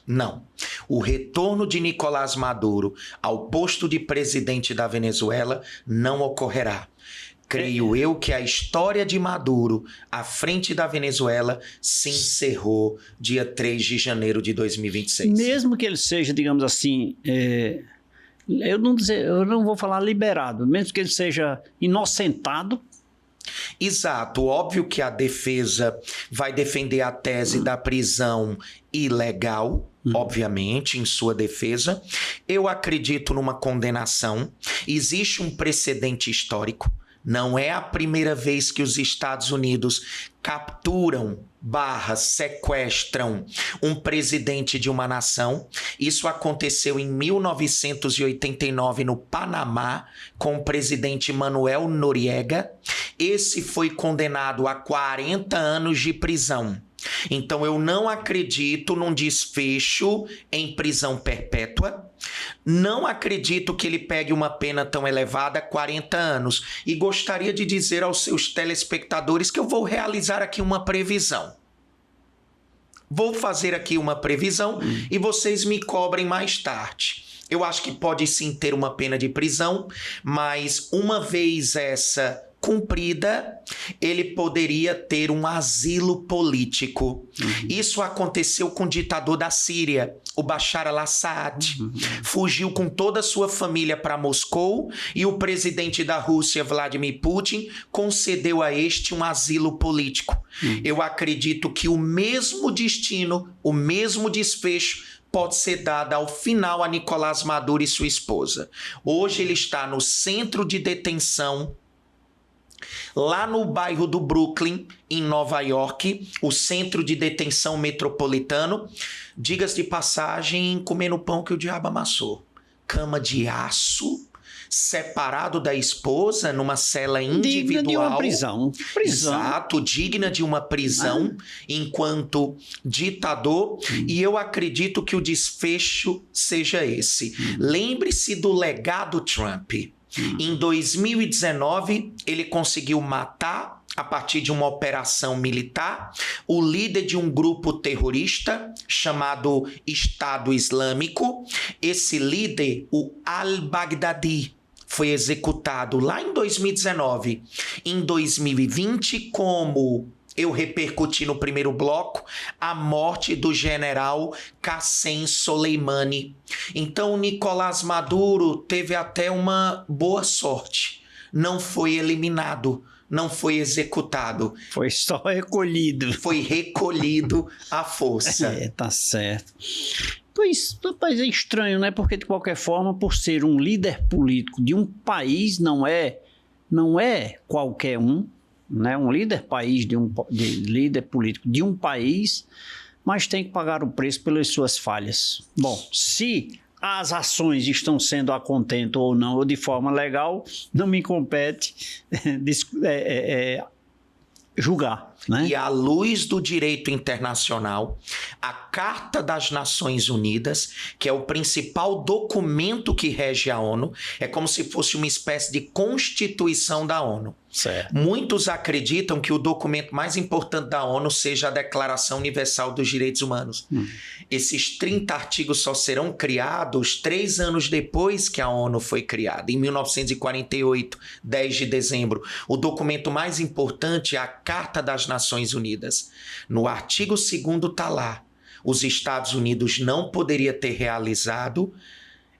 Speaker 2: Não. O retorno de Nicolás Maduro ao posto de presidente da Venezuela não ocorrerá. Creio eu que a história de Maduro à frente da Venezuela se encerrou dia 3 de janeiro de 2026.
Speaker 1: Mesmo que ele seja, digamos assim, eu não vou falar liberado, mesmo que ele seja inocentado.
Speaker 2: Exato, óbvio que a defesa vai defender a tese da prisão ilegal, obviamente, em sua defesa. Eu acredito numa condenação. Existe um precedente histórico. Não é a primeira vez que os Estados Unidos capturam / sequestram um presidente de uma nação. Isso aconteceu em 1989 no Panamá com o presidente Manuel Noriega. Esse foi condenado a 40 anos de prisão. Então eu não acredito num desfecho em prisão perpétua. Não acredito que ele pegue uma pena tão elevada, 40 anos. E gostaria de dizer aos seus telespectadores que eu vou realizar aqui uma previsão. Vou fazer aqui uma previsão e vocês me cobrem mais tarde. Eu acho que pode sim ter uma pena de prisão, mas uma vez essa cumprida, ele poderia ter um asilo político. Isso aconteceu com o ditador da Síria, o Bashar al-Assad. Fugiu com toda a sua família para Moscou e o presidente da Rússia, Vladimir Putin, concedeu a este um asilo político. Eu acredito que o mesmo destino, o mesmo desfecho pode ser dado ao final a Nicolás Maduro e sua esposa. Hoje ele está no centro de detenção lá no bairro do Brooklyn, em Nova York, o centro de detenção metropolitano. Diga-se de passagem, comendo pão que o diabo amassou. Cama de aço, separado da esposa, numa cela individual. Digna de uma
Speaker 1: prisão.
Speaker 2: Exato, digna de uma prisão enquanto ditador. E eu acredito que o desfecho seja esse. Lembre-se do legado Trump. Em 2019, ele conseguiu matar, a partir de uma operação militar, o líder de um grupo terrorista chamado Estado Islâmico. Esse líder, o al-Baghdadi, foi executado lá em 2019. Em 2020, como eu repercuti no primeiro bloco, a morte do general Qassem Soleimani. Então, Nicolás Maduro teve até uma boa sorte. Não foi eliminado, não foi executado.
Speaker 1: Foi só recolhido.
Speaker 2: Foi recolhido à força.
Speaker 1: Tá certo. Pois, rapaz, é estranho, né? Porque, de qualquer forma, por ser um líder político de um país, não é qualquer um, né? Um líder líder político de um país, mas tem que pagar o preço pelas suas falhas. Bom, se as ações estão sendo a contento ou não, ou de forma legal, não me compete julgar, né?
Speaker 2: E à luz do direito internacional, a Carta das Nações Unidas, que é o principal documento que rege a ONU, é como se fosse uma espécie de constituição da ONU.
Speaker 1: Certo.
Speaker 2: Muitos acreditam que o documento mais importante da ONU seja a Declaração Universal dos Direitos Humanos. Esses 30 artigos só serão criados 3 anos depois que a ONU foi criada, em 1948, 10 de dezembro. O documento mais importante é a Carta das Nações Unidas. No artigo 2º está lá: os Estados Unidos não poderiam ter realizado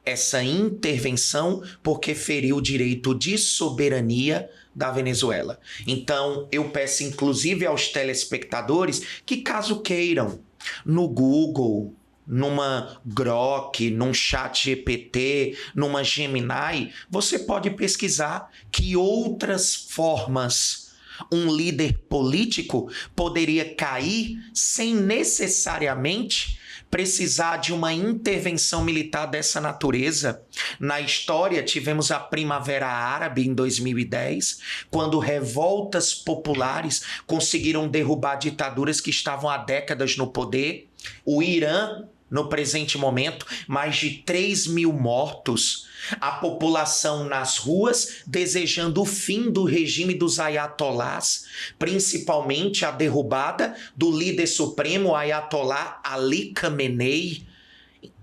Speaker 2: essa intervenção porque feriu o direito de soberania da Venezuela. Então, eu peço inclusive aos telespectadores que, caso queiram, no Google, numa Grok, num Chat GPT, numa Gemini, você pode pesquisar que outras formas um líder político poderia cair sem necessariamente precisar de uma intervenção militar dessa natureza. Na história, tivemos a Primavera Árabe em 2010, quando revoltas populares conseguiram derrubar ditaduras que estavam há décadas no poder. O Irã, no presente momento, mais de 3 mil mortos. A população nas ruas desejando o fim do regime dos ayatolás, principalmente a derrubada do líder supremo Ayatollah Ali Khamenei.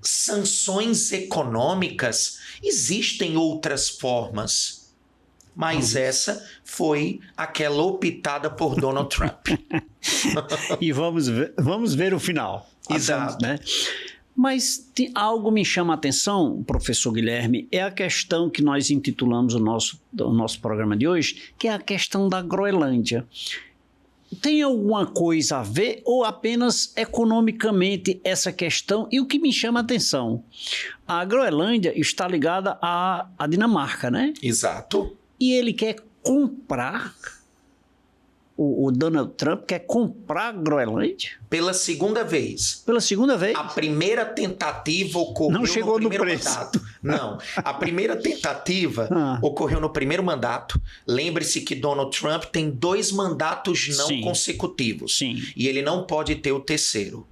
Speaker 2: Sanções econômicas. Existem outras formas, mas essa foi aquela optada por Donald Trump.
Speaker 1: E vamos ver o final.
Speaker 2: Exato.
Speaker 1: Né? Mas algo me chama a atenção, professor Guilherme, é a questão que nós intitulamos o nosso programa de hoje, que é a questão da Groenlândia. Tem alguma coisa a ver ou apenas economicamente essa questão? E o que me chama a atenção, a Groenlândia está ligada à Dinamarca, né?
Speaker 2: Exato.
Speaker 1: E ele quer comprar, o Donald Trump quer comprar a Groenlândia?
Speaker 2: Pela segunda vez.
Speaker 1: Pela segunda vez?
Speaker 2: A primeira tentativa ocorreu
Speaker 1: Não chegou
Speaker 2: no primeiro
Speaker 1: preço.
Speaker 2: mandato. Não. A primeira tentativa ocorreu no primeiro mandato. Lembre-se que Donald Trump tem 2 mandatos não consecutivos.
Speaker 1: Sim.
Speaker 2: E ele não pode ter o terceiro.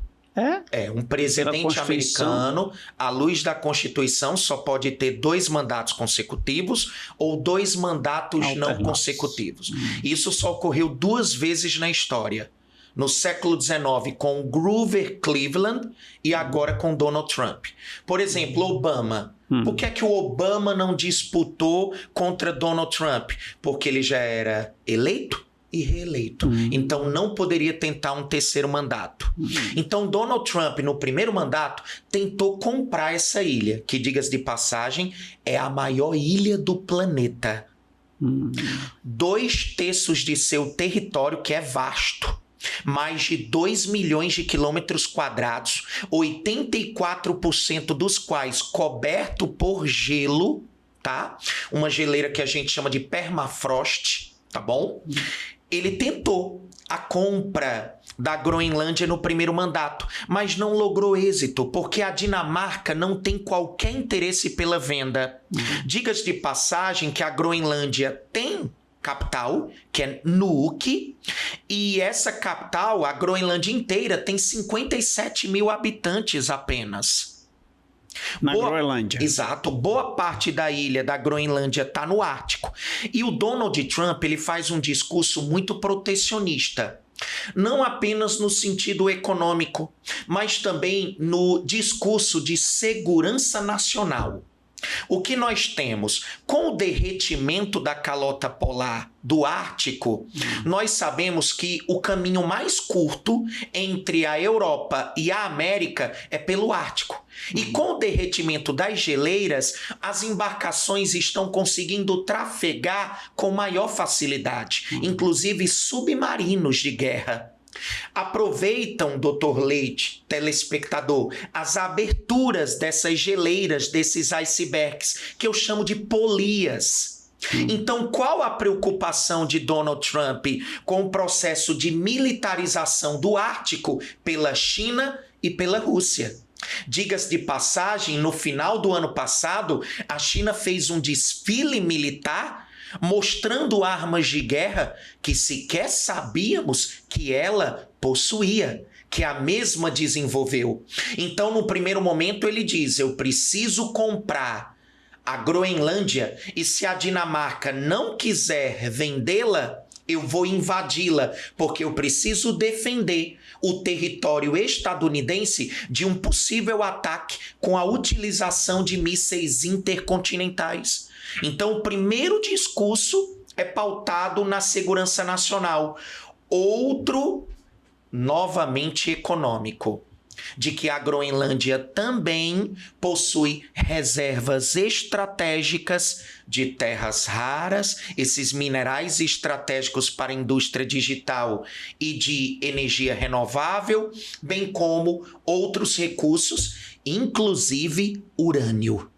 Speaker 2: Um presidente americano, à luz da Constituição, só pode ter 2 mandatos consecutivos ou 2 mandatos não consecutivos. Isso só ocorreu 2 vezes na história. No século XIX com Grover Cleveland e agora com Donald Trump. Por exemplo, Obama. Por que é que o Obama não disputou contra Donald Trump? Porque ele já era eleito e reeleito. Então não poderia tentar um terceiro mandato. Então Donald Trump, no primeiro mandato, tentou comprar essa ilha, que, diga-se de passagem, é a maior ilha do planeta. 2/3 de seu território, que é vasto. Mais de 2 milhões de quilômetros quadrados, 84% dos quais coberto por gelo, tá? Uma geleira que a gente chama de permafrost, tá bom? Ele tentou a compra da Groenlândia no primeiro mandato, mas não logrou êxito, porque a Dinamarca não tem qualquer interesse pela venda. Diga-se de passagem que a Groenlândia tem capital, que é Nuuk, e essa capital, a Groenlândia inteira, tem 57 mil habitantes apenas.
Speaker 1: Na Groenlândia.
Speaker 2: Exato. Boa parte da ilha da Groenlândia está no Ártico. E o Donald Trump, ele faz um discurso muito protecionista. Não apenas no sentido econômico, mas também no discurso de segurança nacional. O que nós temos? Com o derretimento da calota polar do Ártico, nós sabemos que o caminho mais curto entre a Europa e a América é pelo Ártico. E com o derretimento das geleiras, as embarcações estão conseguindo trafegar com maior facilidade, inclusive submarinos de guerra. Aproveitam, Dr. Leite, telespectador, as aberturas dessas geleiras, desses icebergs, que eu chamo de polias. Então, qual a preocupação de Donald Trump com o processo de militarização do Ártico pela China e pela Rússia? Diga-se de passagem, no final do ano passado, a China fez um desfile militar mostrando armas de guerra que sequer sabíamos que ela possuía, que a mesma desenvolveu. Então, no primeiro momento, ele diz: eu preciso comprar a Groenlândia e se a Dinamarca não quiser vendê-la, eu vou invadi-la, porque eu preciso defender o território estadunidense de um possível ataque com a utilização de mísseis intercontinentais. Então, o primeiro discurso é pautado na segurança nacional. Outro, novamente econômico, de que a Groenlândia também possui reservas estratégicas de terras raras, esses minerais estratégicos para a indústria digital e de energia renovável, bem como outros recursos, inclusive urânio.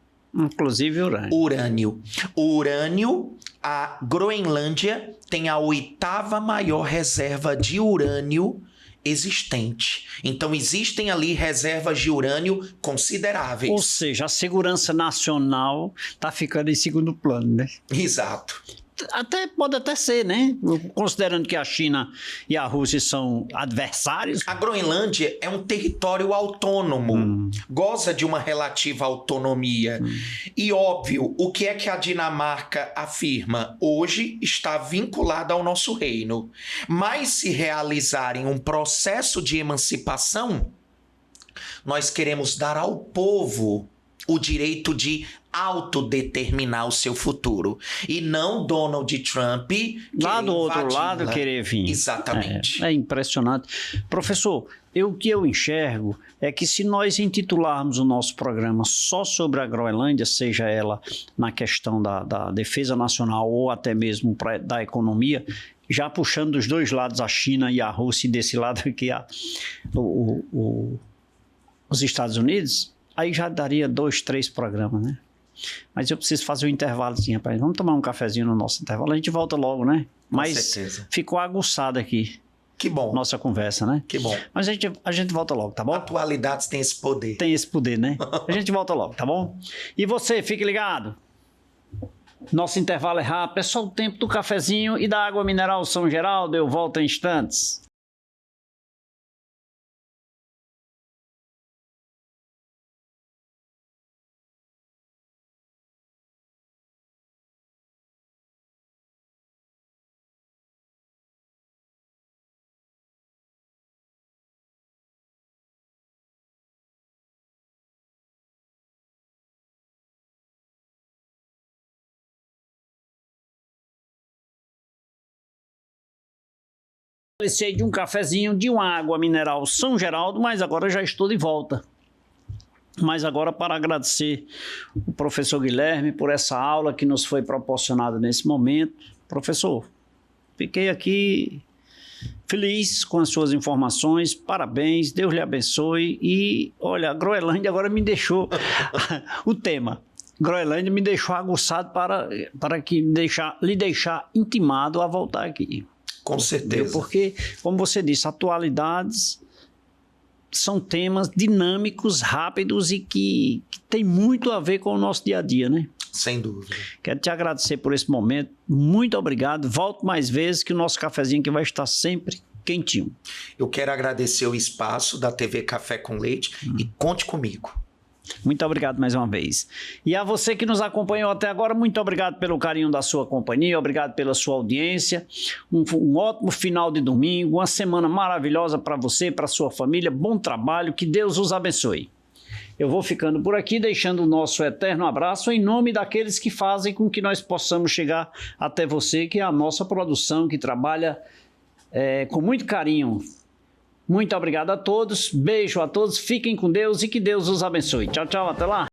Speaker 2: O urânio, a Groenlândia tem a 8ª maior reserva de urânio existente. Então existem ali reservas de urânio consideráveis.
Speaker 1: Ou seja, a segurança nacional está ficando em segundo plano, né?
Speaker 2: Exato.
Speaker 1: Pode até ser, né? Considerando que a China e a Rússia são adversários.
Speaker 2: A Groenlândia é um território autônomo, goza de uma relativa autonomia. E óbvio, o que é que a Dinamarca afirma? Hoje está vinculada ao nosso reino. Mas se realizarem um processo de emancipação, nós queremos dar ao povo o direito de autodeterminar o seu futuro. E não Donald Trump
Speaker 1: lá do outro lado querer vir.
Speaker 2: Exatamente.
Speaker 1: É impressionante. Professor, o que eu enxergo é que se nós intitularmos o nosso programa só sobre a Groenlândia, seja ela na questão da defesa nacional ou até mesmo da economia, já puxando dos dois lados a China e a Rússia e desse lado aqui os Estados Unidos, aí já daria 2, 3 programas, né? Mas eu preciso fazer um intervalozinho, rapaz. Vamos tomar um cafezinho no nosso intervalo. A gente volta logo, né? Mas
Speaker 2: com certeza.
Speaker 1: Ficou aguçado aqui.
Speaker 2: Que bom.
Speaker 1: Nossa conversa, né?
Speaker 2: Que bom.
Speaker 1: Mas a gente volta logo, tá bom?
Speaker 2: Atualidades têm esse poder.
Speaker 1: Tem esse poder, né? A gente volta logo, tá bom? E você, fique ligado. Nosso intervalo é rápido. É só o tempo do cafezinho e da água mineral São Geraldo. Eu volto em instantes. Precisei de um cafezinho, de uma água mineral São Geraldo, mas agora já estou de volta. Mas agora para agradecer o professor Guilherme por essa aula que nos foi proporcionada nesse momento. Professor, fiquei aqui feliz com as suas informações, parabéns, Deus lhe abençoe. E olha, a Groenlândia agora me deixou o tema. Groenlândia me deixou aguçado para lhe deixar intimado a voltar aqui.
Speaker 2: Com certeza.
Speaker 1: Porque, como você disse, atualidades são temas dinâmicos, rápidos e que tem muito a ver com o nosso dia a dia, né?
Speaker 2: Sem dúvida.
Speaker 1: Quero te agradecer por esse momento. Muito obrigado. Volte mais vezes que o nosso cafezinho aqui vai estar sempre quentinho.
Speaker 2: Eu quero agradecer o espaço da TV Café com Leite e conte comigo.
Speaker 1: Muito obrigado mais uma vez. E a você que nos acompanhou até agora, muito obrigado pelo carinho da sua companhia, obrigado pela sua audiência. Um ótimo final de domingo, uma semana maravilhosa para você, para sua família. Bom trabalho, que Deus os abençoe. Eu vou ficando por aqui, deixando o nosso eterno abraço em nome daqueles que fazem com que nós possamos chegar até você, que é a nossa produção, que trabalha com muito carinho. Muito obrigado a todos, beijo a todos, fiquem com Deus e que Deus os abençoe. Tchau, tchau, até lá.